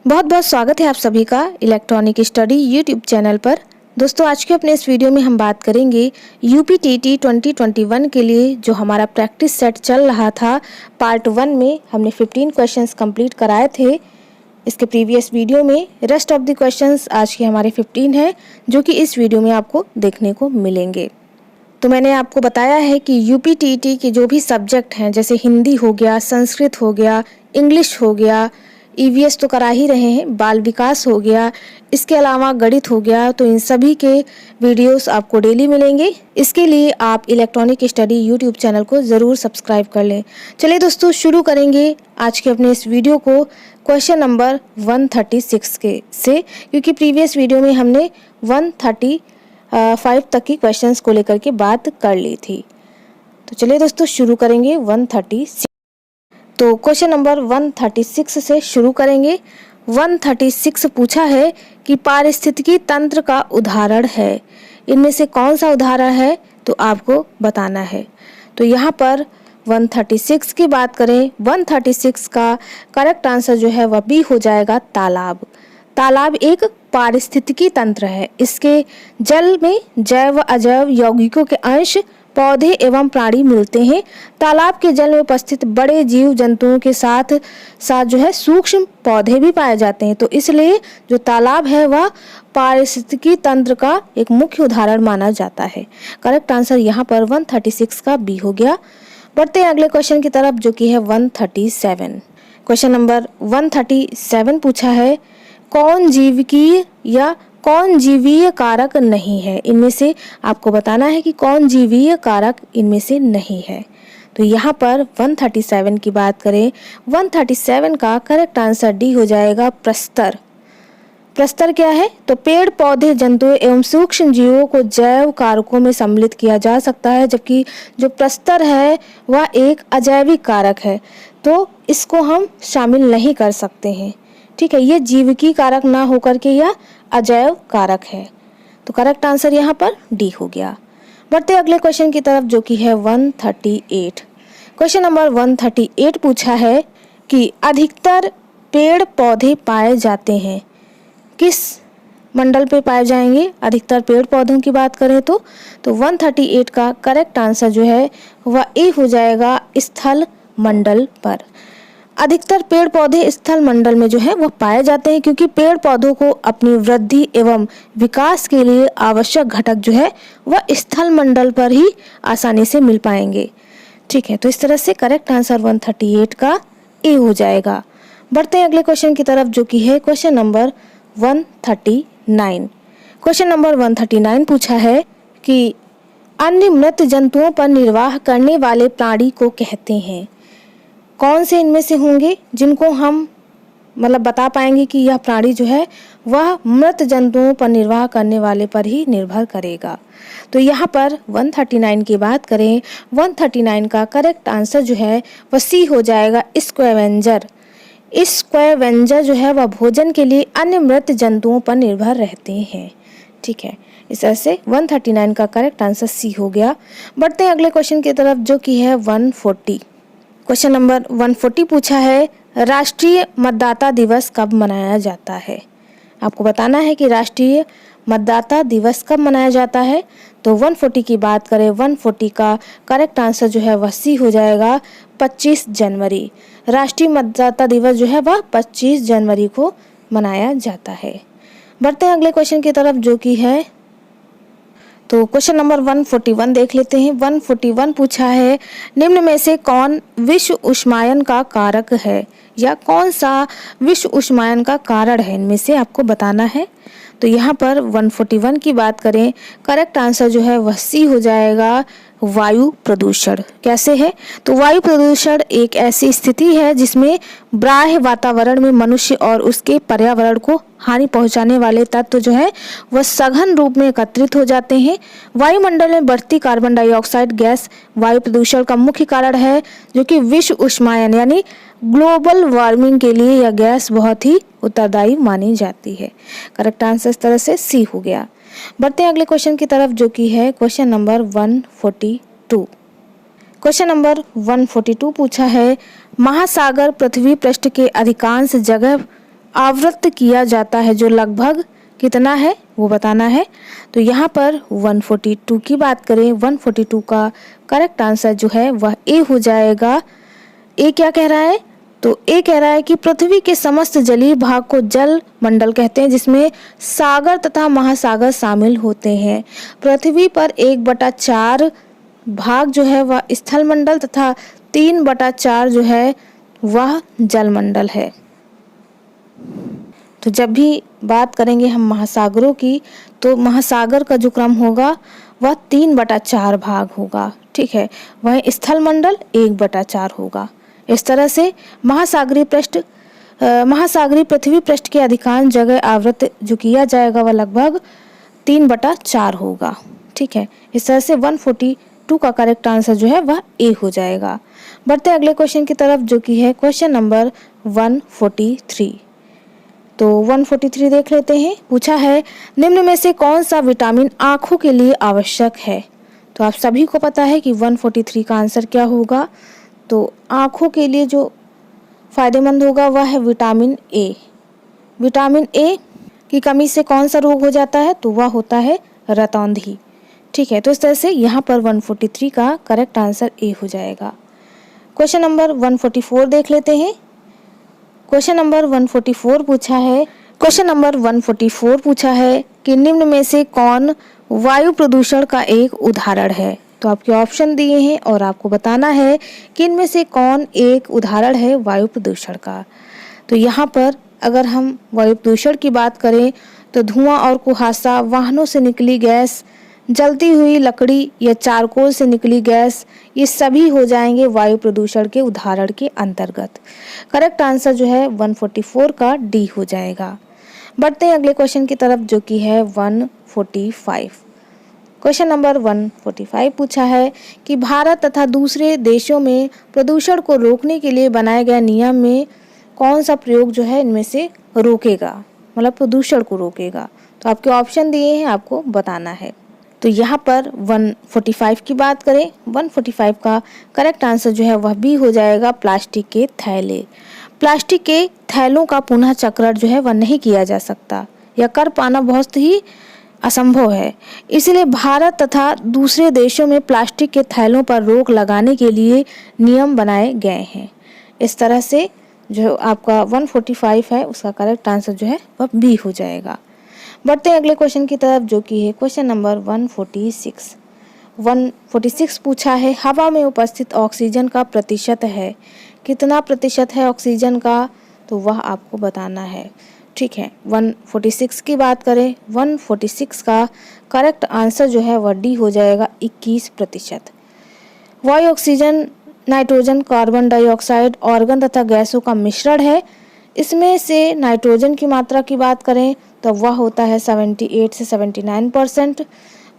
बहुत बहुत स्वागत है आप सभी का इलेक्ट्रॉनिक स्टडी यूट्यूब चैनल पर। दोस्तों, आज के अपने इस वीडियो में हम बात करेंगे यूपीटीटी 2021 के लिए जो हमारा प्रैक्टिस सेट चल रहा था। पार्ट 1 में हमने 15 क्वेश्चंस कंप्लीट कराए थे इसके प्रीवियस वीडियो में। रेस्ट ऑफ द क्वेश्चंस आज के हमारे 15 हैं जो कि इस वीडियो में आपको देखने को मिलेंगे। तो मैंने आपको बताया है कि यूपीटीटी के जो भी सब्जेक्ट हैं, जैसे हिंदी हो गया, संस्कृत हो गया, इंग्लिश हो गया, ईवीएस तो करा ही रहे हैं, बाल विकास हो गया, इसके अलावा गणित हो गया, तो इन सभी के वीडियोस आपको डेली मिलेंगे। इसके लिए आप इलेक्ट्रॉनिक स्टडी यूट्यूब चैनल को ज़रूर सब्सक्राइब कर लें। चलिए दोस्तों, शुरू करेंगे आज के अपने इस वीडियो को क्वेश्चन नंबर 136 के से, क्योंकि प्रीवियस वीडियो में हमने 135 तक की क्वेश्चंस को लेकर के बात कर ली थी। तो चलिए दोस्तों, शुरू करेंगे 136। तो क्वेश्चन नंबर 136 से शुरू करेंगे। 136 पूछा है कि पारिस्थितिकी तंत्र का उदाहरण है, इनमें से कौन सा उदाहरण है तो आपको बताना है। तो यहाँ पर 136 की बात करें, 136 का करेक्ट आंसर जो है वह बी हो जाएगा, तालाब। तालाब एक पारिस्थितिकी तंत्र है। इसके जल में जैव अजैव यौगिकों के अंश पौधे एवं प्राणी मिलते हैं। तालाब के जल में उपस्थित बड़े जीव जंतुओं के साथ साथ जो है सूक्ष्म पौधे भी पाए जाते हैं। तो इसलिए जो तालाब है वह पारिस्थितिकी तंत्र का एक मुख्य उदाहरण माना जाता है। करेक्ट आंसर यहाँ पर 136 का बी हो गया। बढ़ते हैं अगले क्वेश्चन की तरफ जो कि है 137। क्वेश्चन नंबर 137 पूछा है, कौन जीविकीय या कौन जीवीय कारक नहीं है। इनमें से आपको बताना है कि कौन जीवीय कारक इनमें से नहीं है। तो यहाँ पर 137 की बात करें, 137 का करेक्ट आंसर डी हो जाएगा, प्रस्तर। प्रस्तर क्या है तो पेड़ पौधे जंतुओं एवं सूक्ष्म जीवों को जैव कारकों में सम्मिलित किया जा सकता है, जबकि जो प्रस्तर है वह एक अजैविक कारक है, तो इसको हम शामिल नहीं कर सकते हैं। ठीक है, ये जीविकी कारक ना होकर के यह अजैव कारक है। तो करेक्ट आंसर यहाँ पर डी हो गया। बढ़ते अगले क्वेश्चन की तरफ जो कि है 138। क्वेश्चन नंबर 138 पूछा है कि अधिकतर पेड़ पौधे पाए जाते हैं, किस मंडल पे पाए जाएंगे। अधिकतर पेड़ पौधों की बात करें तो 138 का करेक्ट आंसर जो है वह ए हो जाएगा, स्थल मंडल पर। अधिकतर पेड़ पौधे स्थल मंडल में जो है वह पाए जाते हैं, क्योंकि पेड़ पौधों को अपनी वृद्धि एवं विकास के लिए आवश्यक घटक जो है वह स्थल मंडल पर ही आसानी से मिल पाएंगे। ठीक है, तो इस तरह से करेक्ट आंसर 138 का ए हो जाएगा। बढ़ते हैं अगले क्वेश्चन की तरफ जो कि है क्वेश्चन नंबर 139। क्वेश्चन नंबर 139 पूछा है कि अन्य मृत जंतुओं पर निर्वाह करने वाले प्राणी को कहते हैं। कौन से इनमें से होंगे जिनको हम बता पाएंगे कि यह प्राणी जो है वह मृत जंतुओं पर निर्वाह करने वाले पर ही निर्भर करेगा। तो यहाँ पर 139 की बात करें, 139 का करेक्ट आंसर जो है वह सी हो जाएगा, स्क्वैवेंजर। स्क्वैवेंजर जो है वह भोजन के लिए अन्य मृत जंतुओं पर निर्भर रहते हैं। ठीक है, इस तरह से 139 का करेक्ट आंसर सी हो गया। बढ़ते हैं अगले क्वेश्चन की तरफ जो कि है 140। क्वेश्चन नंबर 140 पूछा है, राष्ट्रीय मतदाता दिवस कब मनाया जाता है। आपको बताना है कि राष्ट्रीय मतदाता दिवस कब मनाया जाता है। तो 140 की बात करें, 140 का करेक्ट आंसर जो है वह सी हो जाएगा, 25 जनवरी। राष्ट्रीय मतदाता दिवस जो है वह 25 जनवरी को मनाया जाता है। बढ़ते हैं अगले क्वेश्चन की तरफ जो कि है तो क्वेश्चन नंबर 141 देख लेते हैं। 141 पूछा है, निम्न में से कौन विश्व उष्मायन का कारक है, या कौन सा विश्व उष्मायन का कारण है, इनमें से आपको बताना है। तो यहाँ पर 141 की बात करें, करेक्ट आंसर जो है वह सी हो जाएगा, वायु प्रदूषण। कैसे है तो वायु प्रदूषण एक ऐसी स्थिति है जिसमें बाह्य वातावरण में मनुष्य और उसके पर्यावरण को हानि पहुंचाने वाले तत्व जो है वह सघन रूप में एकत्रित हो जाते हैं। वायुमंडल में बढ़ती कार्बन डाइऑक्साइड गैस वायु प्रदूषण का मुख्य कारण है, जो कि विश्व उष्मायन यानी ग्लोबल वार्मिंग के लिए यह गैस बहुत ही उत्तरदायी मानी जाती है। करेक्ट आंसर इस तरह से सी हो गया। बढ़ते हैं अगले क्वेश्चन की तरफ जो कि है क्वेश्चन नंबर 142। क्वेश्चन नंबर 142 पूछा है, महासागर पृथ्वी पृष्ठ के अधिकांश जगह आवृत किया जाता है, जो लगभग कितना है वो बताना है। तो यहाँ पर 142 की बात करें, 142 का करेक्ट आंसर जो है वह ए हो जाएगा। ए क्या कह रहा है? तो ए कह रहा है कि पृथ्वी के समस्त जलीय भाग को जल मंडल कहते हैं, जिसमें सागर तथा महासागर शामिल होते हैं। पृथ्वी पर 1/4 भाग जो है वह स्थल मंडल तथा 3/4 जो है वह जल मंडल है। तो जब भी बात करेंगे हम महासागरों की, तो महासागर का जो क्रम होगा वह 3/4 भाग होगा, ठीक है। वहीं स्थल मंडल 1/4 होगा। इस तरह से महासागरीय पृथ्वी पृष्ठ के अधिकांश जगह आवृत जो किया जाएगा वह लगभग 3/4 होगा, ठीक है। इस तरह से 142 का करेक्ट आंसर जो है वह ए हो जाएगा। बढ़ते अगले क्वेश्चन की तरफ, जो कि है क्वेश्चन नंबर 143। तो 143 देख लेते हैं। पूछा है, निम्न में से कौन सा विटामिन आंखों के लिए आवश्यक है? तो आप सभी को पता है कि 143 का आंसर क्या होगा। तो आंखों के लिए जो फायदेमंद होगा वह है विटामिन ए। विटामिन ए की कमी से कौन सा रोग हो जाता है? तो वह होता है रतौंधी, ठीक है। तो इस तरह से यहाँ पर 143 का करेक्ट आंसर ए हो जाएगा। क्वेश्चन नंबर 144 देख लेते हैं। क्वेश्चन नंबर 144 पूछा है कि निम्न में से कौन वायु प्रदूषण का एक उदाहरण है? तो आपके ऑप्शन दिए हैं और आपको बताना है कि इनमें से कौन एक उदाहरण है वायु प्रदूषण का। तो यहाँ पर अगर हम वायु प्रदूषण की बात करें तो धुआं और कुहासा, वाहनों से निकली गैस, जलती हुई लकड़ी या चारकोल से निकली गैस, ये सभी हो जाएंगे वायु प्रदूषण के उदाहरण के अंतर्गत। करेक्ट आंसर जो है 144 का डी हो जाएगा। बढ़ते हैं अगले क्वेश्चन की तरफ, जो कि है 145। क्वेश्चन नंबर 145 पूछा है कि भारत तथा दूसरे देशों में प्रदूषण को रोकने के लिए बनाए गए नियम में कौन सा प्रयोग जो है इनमें से रोकेगा, मतलब प्रदूषण को रोकेगा। तो आपके ऑप्शन दिए हैं, आपको बताना है। तो यहाँ पर 145 की बात करें, 145 का करेक्ट आंसर जो है वह भी हो जाएगा प्लास्टिक के थैले। प्लास्टिक के थैलों का पुनः चक्रण जो है वह नहीं किया जा सकता या कर पाना बहुत ही असंभव है। इसलिए भारत तथा दूसरे देशों में प्लास्टिक के थैलों पर रोक लगाने के लिए नियम बनाए गए हैं। इस तरह से जो आपका 145 है उसका करेक्ट आंसर जो है वह बी हो जाएगा। बढ़ते हैं अगले क्वेश्चन की तरफ, जो कि है क्वेश्चन नंबर 146। 146 पूछा है, हवा में उपस्थित ऑक्सीजन का प्रतिशत है, कितना प्रतिशत है ऑक्सीजन का? तो वह आपको बताना है, ठीक है। 146 की बात करें, 146 का करेक्ट आंसर जो है वह डी हो जाएगा 21%। वायु oxygen, nitrogen, carbon dioxide, organ तथा गैसों का मिश्रण है। इसमें से नाइट्रोजन की मात्रा की बात करें तो वह होता है 78 से 79%।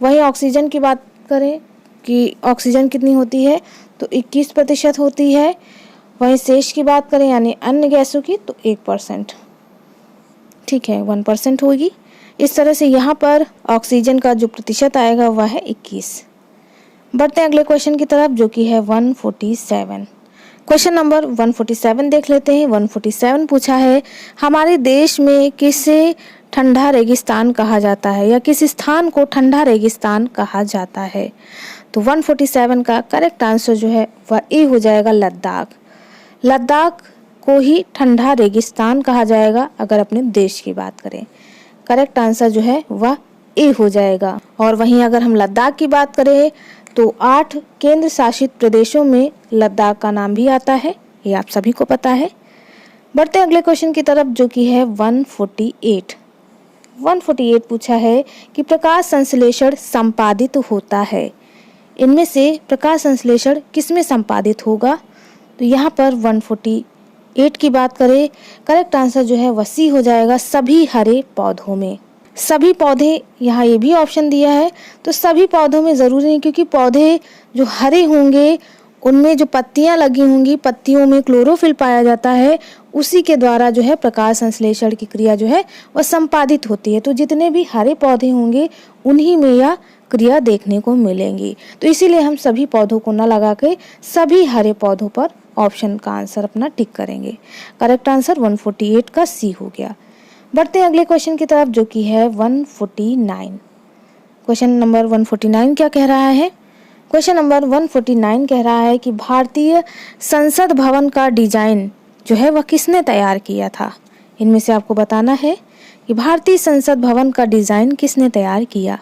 वहीं ऑक्सीजन की बात करें कि ऑक्सीजन कितनी होती है तो 21% होती है। वहीं शेष की बात करें यानी अन्य गैसों की तो 1%, ठीक है, 1% होगी। इस तरह से यहाँ पर ऑक्सीजन का जो प्रतिशत आएगा वह है 21। बढ़ते हैं अगले क्वेश्चन की तरफ, जो कि है 147। क्वेश्चन नंबर 147 देख लेते हैं। 147 पूछा है, हमारे देश में किसे ठंडा रेगिस्तान कहा जाता है या किस स्थान को ठंडा रेगिस्तान कहा जाता है? तो 147 का करेक्ट आंसर जो है वह ए हो जाएगा लद्दाख। लद्दाख को ही ठंडा रेगिस्तान कहा जाएगा अगर अपने देश की बात करें। करेक्ट आंसर जो है वह ए हो जाएगा। और वहीं अगर हम लद्दाख की बात करें तो 8 केंद्र शासित प्रदेशों में लद्दाख का नाम भी आता है, ये आप सभी को पता है। बढ़ते हैं अगले क्वेश्चन की तरफ, जो कि है 148। 148 पूछा है कि प्रकाश संश्लेषण संपादित होता है, इनमें से प्रकाश संश्लेषण किसमें संपादित होगा? तो यहाँ पर 148 की बात करें, करेक्ट आंसर जो है वह सी हो जाएगा, सभी हरे पौधों में। सभी पौधे, यहाँ ये भी ऑप्शन दिया है, तो सभी पौधों में ज़रूरी नहीं, क्योंकि पौधे जो हरे होंगे उनमें जो पत्तियां लगी होंगी, पत्तियों में क्लोरोफिल पाया जाता है, उसी के द्वारा जो है प्रकाश संश्लेषण की क्रिया जो है वह संपादित होती है। तो जितने भी हरे पौधे होंगे उन्हीं में यह क्रिया देखने को मिलेंगी। तो इसीलिए हम सभी पौधों को न लगा के सभी हरे पौधों पर ऑप्शन का आंसर अपना टिक करेंगे। करेक्ट आंसर 148 का सी हो गया। बढ़ते हैं अगले क्वेश्चन की तरफ जो कि है 149। क्वेश्चन नंबर 149 क्या कह रहा है? क्वेश्चन नंबर 149 कह रहा है कि भारतीय संसद भवन का डिजाइन जो है वह किसने तैयार किया था? इनमें से आपको बताना है कि भारतीय संसद भवन का डिजाइन किसने तैयार किया।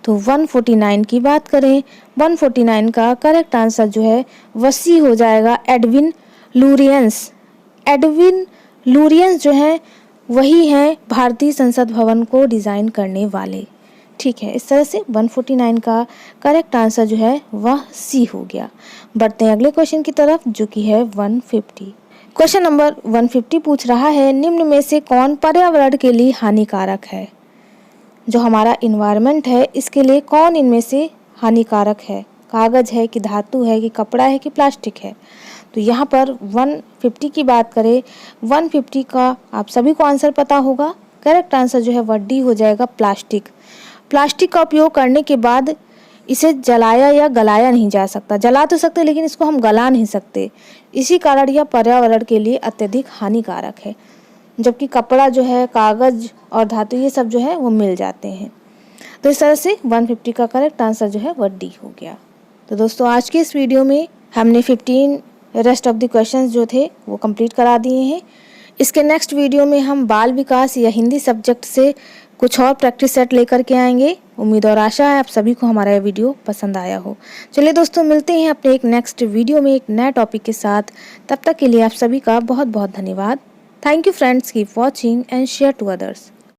तो 149 की बात करें, 149 का करेक्ट आंसर जो है वह सी हो जाएगा, एडविन लुरियंस। एडविन लुरियंस जो है वही हैं भारतीय संसद भवन को डिज़ाइन करने वाले। ठीक है, इस तरह से 149 का करेक्ट आंसर जो है वह सी हो गया। बढ़ते हैं अगले क्वेश्चन की तरफ जो कि है 150। क्वेश्चन नंबर 150 पूछ रहा है, निम्न में से कौन पर्यावरण के लिए हानिकारक है? जो हमारा इन्वायरमेंट है इसके लिए कौन इनमें से हानिकारक है? कागज़ है कि धातु है कि कपड़ा है कि प्लास्टिक है? तो यहाँ पर 150 की बात करें, 150 का आप सभी को आंसर पता होगा। करेक्ट आंसर जो है वह डी हो जाएगा, प्लास्टिक। प्लास्टिक का उपयोग करने के बाद इसे जलाया या गलाया नहीं जा सकता। जला तो सकते लेकिन इसको हम गला नहीं सकते, इसी कारण यह पर्यावरण के लिए अत्यधिक हानिकारक है। जबकि कपड़ा जो है, कागज़ और धातु ये सब जो है वो मिल जाते हैं। तो इस तरह से 150 का करेक्ट आंसर जो है वह डी हो गया। तो दोस्तों आज के इस वीडियो में हमने 15 रेस्ट ऑफ द क्वेश्चंस जो थे वो कंप्लीट करा दिए हैं। इसके नेक्स्ट वीडियो में हम बाल विकास या हिंदी सब्जेक्ट से कुछ और प्रैक्टिस सेट लेकर के आएंगे। उम्मीद और आशा है आप सभी को हमारा यह वीडियो पसंद आया हो। चलिए दोस्तों, मिलते हैं अपने एक नेक्स्ट वीडियो में एक नए टॉपिक के साथ। तब तक के लिए आप सभी का बहुत बहुत धन्यवाद। Thank you friends, keep watching and share to others.